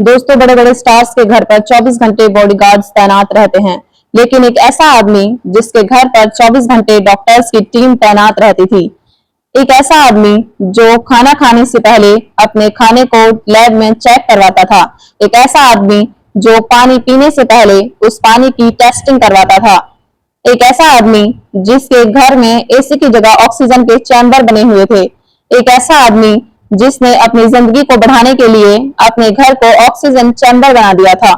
दोस्तों, बड़े बड़े स्टार्स के घर पर 24 घंटे बॉडीगार्ड्स तैनात रहते हैं, लेकिन एक ऐसा आदमी जिसके घर पर 24 घंटे डॉक्टर्स की टीम तैनात रहती थी। एक ऐसा आदमी जो खाना खाने से पहले अपने खाने को लैब में चेक करवाता था। एक ऐसा आदमी जो पानी पीने से पहले उस पानी की टेस्टिंग करवाता था। एक ऐसा आदमी जिसके घर में एसी की जगह ऑक्सीजन के चैम्बर बने हुए थे। एक ऐसा आदमी जिसने अपनी जिंदगी को बढ़ाने के लिए अपने घर को ऑक्सीजन चैम्बर बना दिया था।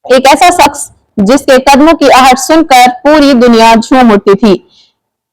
एक ऐसा शख्स जिसके कदमों की आहट सुनकर पूरी दुनिया झूम उठती थी।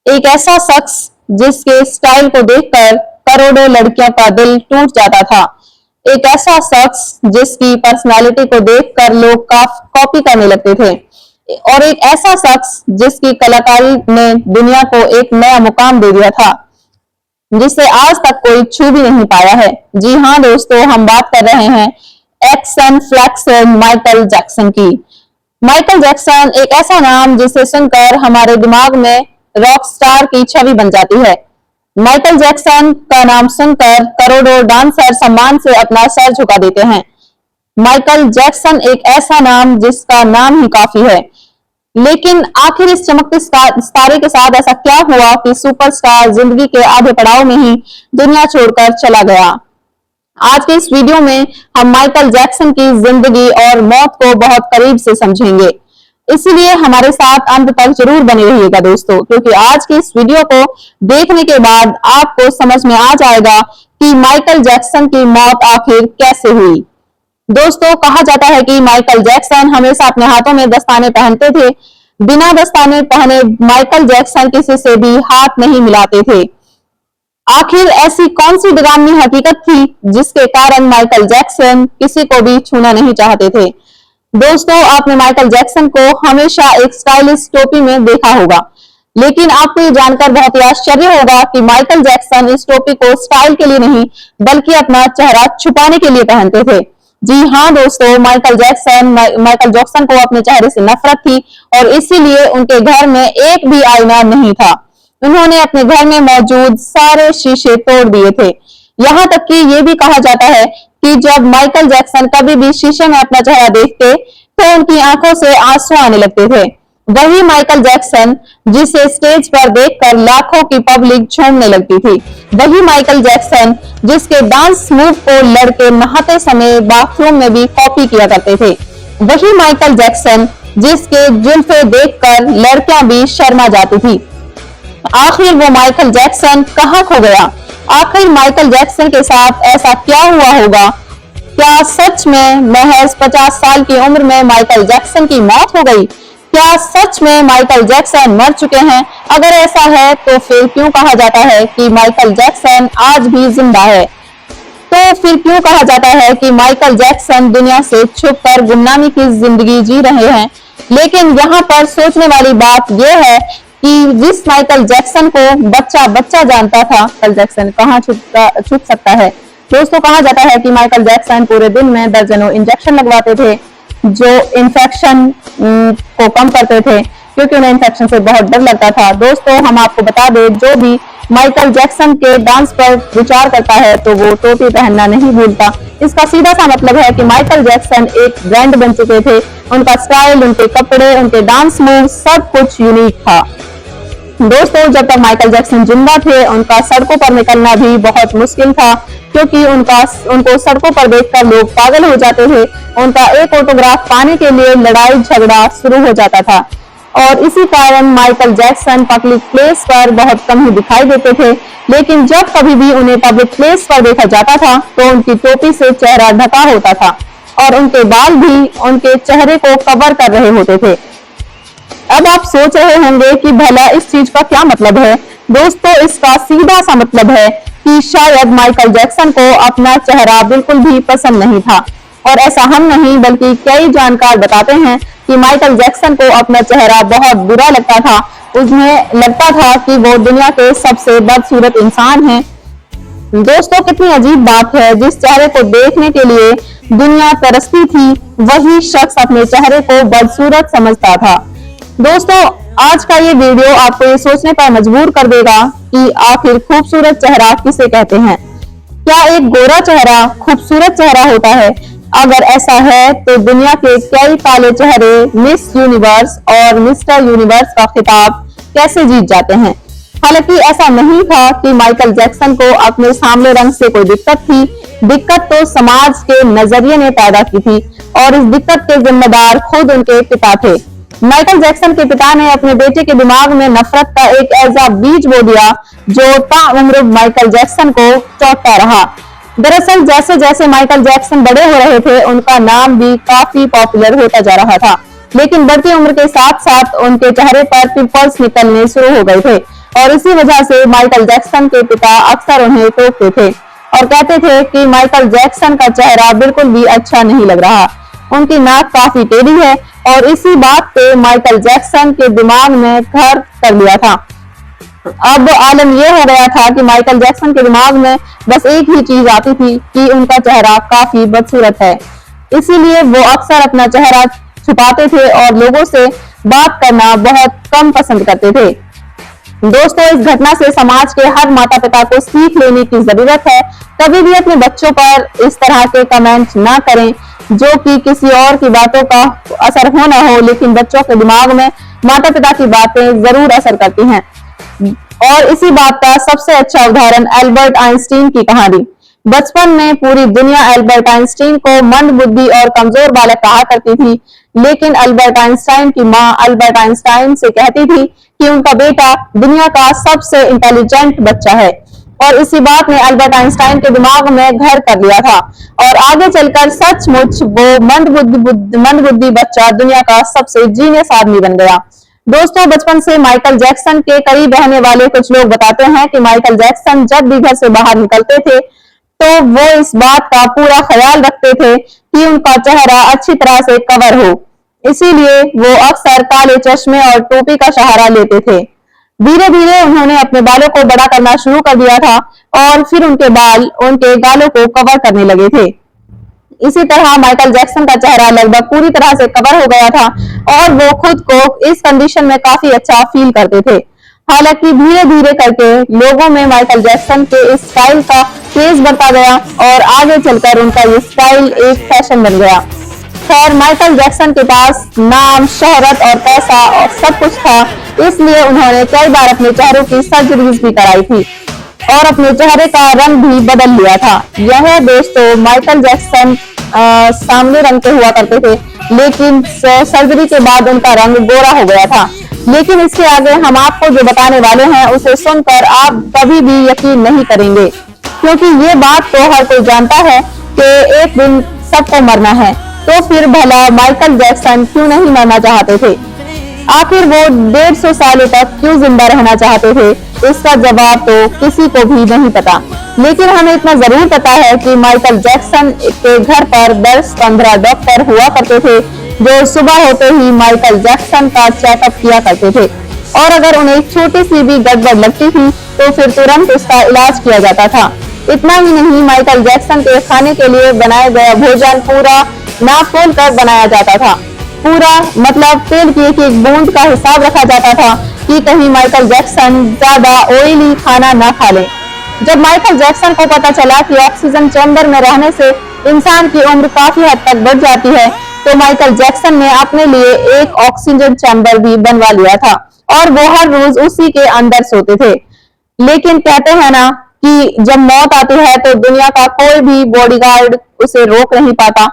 एक ऐसा शख्स जिसके स्टाइल को देखकर करोड़ों लड़कियों का दिल टूट जाता था। एक ऐसा शख्स जिसकी पर्सनालिटी को देखकर लोग कॉपी करने लगते थे, और एक ऐसा शख्स जिसकी कलाकारी ने दुनिया को एक नया मुकाम दे दिया था जिसे आज तक कोई छू भी नहीं पाया है। जी हाँ दोस्तों, हम बात कर रहे हैं एक्शन फ्लैक्स माइकल जैक्सन की। माइकल जैक्सन एक ऐसा नाम जिसे सुनकर हमारे दिमाग में रॉक स्टार की छवि बन जाती है। माइकल जैक्सन का नाम सुनकर करोड़ों डांसर सम्मान से अपना सर झुका देते हैं। माइकल जैक्सन एक ऐसा नाम जिसका नाम ही काफी है, लेकिन आखिर इस चमकते सितारे के साथ ऐसा क्या हुआ कि सुपरस्टार जिंदगी के आधे पड़ाव में ही दुनिया छोड़कर चला गया। आज के इस वीडियो में हम माइकल जैक्सन की जिंदगी और मौत को बहुत करीब से समझेंगे, इसलिए हमारे साथ अंत तक जरूर बने रहिएगा दोस्तों, क्योंकि आज की इस वीडियो को देखने के बाद आपको समझ में आ जाएगा कि माइकल जैक्सन की मौत आखिर कैसे हुई। दोस्तों, कहा जाता है कि माइकल जैक्सन हमेशा अपने हाथों में दस्ताने पहनते थे। बिना दस्ताने पहने माइकल जैक्सन किसी से भी हाथ नहीं मिलाते थे। आखिर ऐसी कौन सी डरावनी हकीकत थी जिसके कारण माइकल जैक्सन किसी को भी छूना नहीं चाहते थे। दोस्तों, आपने माइकल जैक्सन को हमेशा एक स्टाइलिश टोपी में देखा होगा, लेकिन आपको ये जानकर बहुत ही आश्चर्य होगा कि माइकल जैक्सन इस टोपी को स्टाइल के लिए नहीं बल्कि अपना चेहरा छुपाने के लिए पहनते थे। जी हाँ दोस्तों, माइकल जैक्सन को अपने चेहरे से नफरत थी और इसीलिए उनके घर में एक भी आईना नहीं था। उन्होंने अपने घर में मौजूद सारे शीशे तोड़ दिए थे। यहाँ तक कि ये भी कहा जाता है कि जब माइकल जैक्सन कभी भी शीशे में अपना चेहरा देखते तो उनकी आंखों से आंसू आने लगते थे। वही माइकल जैक्सन जिसे स्टेज पर देखकर लाखों की पब्लिक झूमने लगती थी। वही माइकल जैक्सन जिसके डांस मूव को लड़के नहाते समय बाथरूम में भी कॉपी किया करते थे। वही माइकल जैक्सन जिसके जुल्फे देखकर लड़कियां भी शर्मा जाती थी। आखिर वो माइकल जैक्सन कहाँ खो गया? आखिर माइकल जैक्सन के साथ ऐसा क्या हुआ होगा? क्या सच में महज 50 साल की उम्र में माइकल जैक्सन की मौत हो गई? क्या सच में माइकल जैक्सन मर चुके हैं? अगर ऐसा है तो फिर क्यों कहा जाता है कि माइकल जैक्सन आज भी जिंदा है? तो फिर क्यों कहा जाता है कि माइकल जैक्सन दुनिया से छुपकर गुमनामी की जिंदगी जी रहे हैं? लेकिन यहाँ पर सोचने वाली बात यह है कि जिस माइकल जैक्सन को बच्चा बच्चा जानता था, माइकल जैक्सन कहाँ छुप सकता है? दोस्तों, कहा जाता है कि माइकल जैक्सन पूरे दिन में दर्जनों इंजेक्शन लगवाते थे जो इन्फेक्शन को कम करते थे, क्योंकि उन्हें इन्फेक्शन से बहुत डर लगता था। दोस्तों, हम आपको बता दें, जो भी माइकल जैक्सन के डांस पर विचार करता है तो वो टोपी पहनना नहीं भूलता। इसका सीधा सा मतलब है कि माइकल जैक्सन एक ब्रांड बन चुके थे। उनका स्टाइल, उनके कपड़े, उनके डांस मूव सब कुछ यूनिक था। दोस्तों, जब तक माइकल जैक्सन जिंदा थे उनका सड़कों पर निकलना भी बहुत मुश्किल था, क्योंकि उनको सड़कों पर देखकर लोग पागल हो जाते थे। उनका एक ऑटोग्राफ पाने के लिए लड़ाई झगड़ा शुरू हो जाता था, और इसी कारण माइकल जैक्सन पब्लिक प्लेस पर बहुत कम ही दिखाई देते थे। लेकिन जब कभी भी उन्हें पब्लिक प्लेस पर देखा जाता था तो उनकी टोपी से चेहरा ढका होता था और उनके बाल भी उनके चेहरे को कवर कर रहे होते थे। अब आप सोच रहे होंगे कि भला इस चीज का क्या मतलब है? दोस्तों, इसका सीधा सा मतलब है कि शायद माइकल जैक्सन को अपना चेहरा बिल्कुल भी पसंद नहीं था, और ऐसा हम नहीं बल्कि कई जानकार बताते हैं कि माइकल जैक्सन को अपना चेहरा बहुत बुरा लगता था। उन्हें लगता था कि वो दुनिया के सबसे बदसूरत इंसान हैं। दोस्तों, कितनी अजीब बात है, जिस चेहरे को देखने के लिए दुनिया तरसती थी वही शख्स अपने चेहरे को बदसूरत समझता था। दोस्तों, आज का ये वीडियो आपको ये सोचने पर मजबूर कर देगा कि आखिर खूबसूरत चेहरा किसे कहते हैं। क्या एक गोरा चेहरा खूबसूरत चेहरा होता है? अगर ऐसा है तो दुनिया के कई काले चेहरे मिस यूनिवर्स और मिस्टर यूनिवर्स का खिताब कैसे जीत जाते हैं। हालांकि ऐसा नहीं था कि माइकल जैक्सन को अपने सांवले रंग से कोई दिक्कत थी। दिक्कत तो समाज के नजरिए ने पैदा की थी और इस दिक्कत के जिम्मेदार खुद उनके पिता थे। माइकल जैक्सन के पिता ने अपने बेटे के दिमाग में नफरत का एक ऐसा बीज बो दिया जो ताउम्र माइकल जैक्सन को चौंकता रहा। दरअसल जैसे जैसे माइकल जैक्सन बड़े हो रहे थे, उनका नाम भी काफी पॉपुलर होता जा रहा था, लेकिन बढ़ती उम्र के साथ साथ उनके चेहरे पर पिंपल्स निकलने शुरू हो गए थे और इसी वजह से माइकल जैक्सन के पिता अक्सर उन्हें टोकते थे और कहते थे कि माइकल जैक्सन का चेहरा बिल्कुल भी अच्छा नहीं लग रहा। उनकी नाक काफी टेढ़ी है और इसी बात पे माइकल जैक्सन के दिमाग में घर कर लिया था। अब आलम यह हो गया था कि माइकल जैक्सन के दिमाग में बस एक ही चीज आती थी कि उनका चेहरा काफी बदसूरत है। इसीलिए वो अक्सर अपना चेहरा छुपाते थे और लोगों से बात करना बहुत कम पसंद करते थे। दोस्तों, इस घटना से समाज के हर माता पिता को सीख लेने की जरूरत है। कभी भी अपने बच्चों पर इस तरह के कमेंट ना करें जो कि किसी और की बातों का असर हो ना हो, लेकिन बच्चों के दिमाग में माता पिता की बातें जरूर असर करती हैं। और इसी बात का सबसे अच्छा उदाहरण एल्बर्ट आइंस्टीन की कहानी। बचपन में पूरी दुनिया एल्बर्ट आइंस्टीन को मंदबुद्धि और कमजोर बालक कहा करती थी, लेकिन एल्बर्ट आइंस्टाइन की मां एल्बर्ट आइंस्टाइन से कहती थी कि उनका बेटा दुनिया का सबसे इंटेलिजेंट बच्चा है और इसी बात ने एल्बर्ट आइंस्टाइन के दिमाग में घर कर लिया था और आगे चलकर सचमुच वो मंदबुद्धि बच्चा दुनिया का सबसे जीनियस आदमी बन गया। दोस्तों, बचपन से माइकल जैक्सन के करीब रहने वाले कुछ लोग बताते हैं कि माइकल जैक्सन जब भी घर से बाहर निकलते थे तो वो इस बात का पूरा ख्याल रखते थे कि उनका चेहरा अच्छी तरह से कवर हो। इसीलिए वो अक्सर काले चश्मे और टोपी का सहारा लेते थे। धीरे धीरे उन्होंने अपने बालों को बड़ा करना शुरू कर दिया था और फिर उनके बाल उनके गालों को कवर करने लगे थे। इसी तरह माइकल जैक्सन का चेहरा लगभग पूरी तरह से कवर हो गया था और वो खुद को इस कंडीशन में काफी अच्छा फील करते थे। हालांकि धीरे धीरे करके लोगों में माइकल जैक्सन के इस स्टाइल का क्रेज बढ़ता गया और आगे चलकर उनका ये स्टाइल एक फैशन बन गया। खैर, माइकल जैक्सन के पास नाम, शोहरत और पैसा और सब कुछ था, इसलिए उन्होंने कई बार अपने चेहरों की सर्जरीज भी कराई थी और अपने चेहरे का रंग भी बदल लिया था। यह दोस्तों माइकल जैक्सन सांवले रंग के हुआ करते थे, लेकिन सर्जरी के बाद उनका रंग गोरा हो गया था। लेकिन इसके आगे हम आपको जो बताने वाले हैं उसे सुनकर आप कभी भी यकीन नहीं करेंगे, क्योंकि ये बात तो हर कोई जानता है कि एक दिन सबको मरना है। तो फिर भला माइकल जैक्सन क्यों नहीं मरना चाहते थे? आखिर वो 150 सालों तक क्यों जिंदा रहना चाहते थे? इसका जवाब तो किसी को भी नहीं पता, लेकिन हमें इतना जरूर पता है कि माइकल जैक्सन के घर पर 10-15 डॉक्टर हुआ करते थे जो सुबह होते ही माइकल जैक्सन का चेकअप किया करते थे और अगर उन्हें छोटी सी भी गड़बड़ लगती थी तो फिर तुरंत उसका इलाज किया जाता था। इतना ही नहीं, माइकल जैक्सन के खाने के लिए बनाया गया भोजन पूरा नाप तोल कर बनाया जाता था। पूरा मतलब तेल की एक बूंद का हिसाब रखा जाता था कि कहीं माइकल जैक्सन ज्यादा ऑयली खाना ना खा ले। जब माइकल जैक्सन को पता चला कि ऑक्सीजन चैम्बर में रहने से इंसान की उम्र काफी हद तक बढ़ जाती है, तो माइकल जैक्सन ने अपने लिए एक ऑक्सीजन चैम्बर भी बनवा लिया था और वो हर रोज उसी के अंदर सोते थे। लेकिन कहते हैं ना कि जब मौत आती है तो दुनिया का कोई भी बॉडीगार्ड उसे रोक नहीं पाता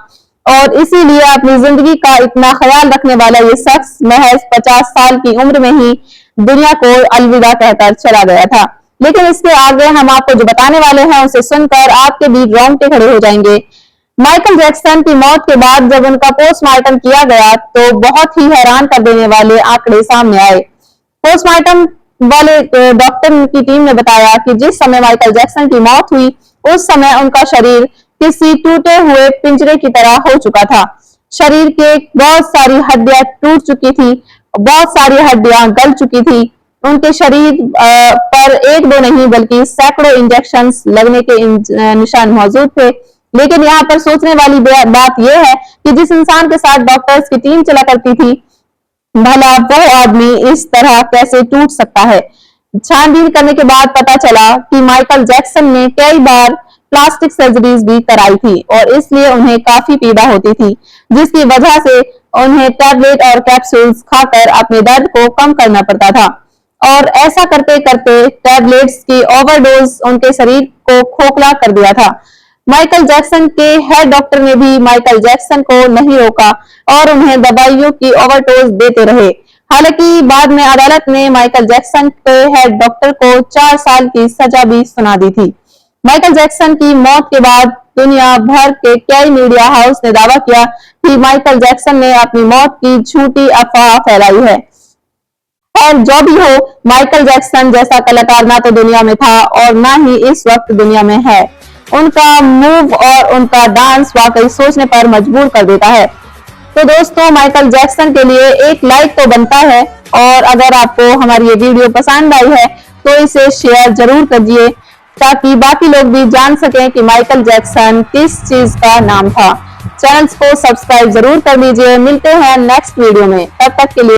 और इसीलिए अपनी जिंदगी का इतना ख्याल रखने वाला ये शख्स महज 50 साल की उम्र में ही दुनिया को अलविदा कहकर चला गया था। लेकिन इसके आगे हम आपको जो बताने वाले हैं उसे सुनकर आपके भी रोंगटे खड़े हो जाएंगे। माइकल जैक्सन की मौत के बाद जब उनका पोस्टमार्टम किया गया तो बहुत ही हैरान कर देने वाले आंकड़े सामने आए। पोस्टमार्टम वाले डॉक्टर की टीम ने बताया कि जिस समय माइकल जैक्सन की मौत हुई उस समय उनका शरीर किसी टूटे हुए पिंजरे की तरह हो चुका था। शरीर के बहुत सारी हड्डियां टूट चुकी थी, बहुत सारी हड्डियां गल चुकी थी। उनके शरीर पर एक दो नहीं बल्कि सैकड़ों इंजेक्शंस लगने के निशान मौजूद थे। लेकिन यहाँ पर सोचने वाली बात यह है कि जिस इंसान के साथ डॉक्टर्स की टीम चला करती थी, भला वो आदमी इस तरह कैसे टूट सकता है? छानबीन करने के बाद पता चला कि माइकल जैक्सन ने कई बार प्लास्टिक सर्जरीज भी कराई थी और इसलिए उन्हें काफी पीड़ा होती थी, जिसकी वजह से उन्हें टैबलेट और कैप्सूल्स खाकर अपने दर्द को कम करना पड़ता था। और ऐसा करते करते टैबलेट्स की ओवरडोज उनके शरीर को खोखला कर दिया था। माइकल जैक्सन के हेड डॉक्टर ने भी माइकल जैक्सन को नहीं रोका और उन्हें दवाइयों की ओवरडोज देते रहे। हालांकि बाद में अदालत ने माइकल जैक्सन के हेड डॉक्टर को 4 साल की सजा भी सुना दी थी। माइकल जैक्सन की मौत के बाद दुनिया भर के कई मीडिया हाउस ने दावा किया कि माइकल जैक्सन ने अपनी मौत की झूठी अफवाह फैलाई है। और जो भी हो, माइकल जैक्सन जैसा कलाकार ना तो दुनिया में था और ना ही इस वक्त दुनिया में है। उनका मूव और उनका डांस वाकई सोचने पर मजबूर कर देता है। तो दोस्तों, माइकल जैक्सन के लिए एक लाइक तो बनता है और अगर आपको हमारी ये वीडियो पसंद आई है तो इसे शेयर जरूर करिए ताकि बाकी लोग भी जान सकें कि माइकल जैक्सन किस चीज का नाम था। चैनल को सब्सक्राइब जरूर कर लीजिए। मिलते हैं नेक्स्ट वीडियो में, तब तक के लिए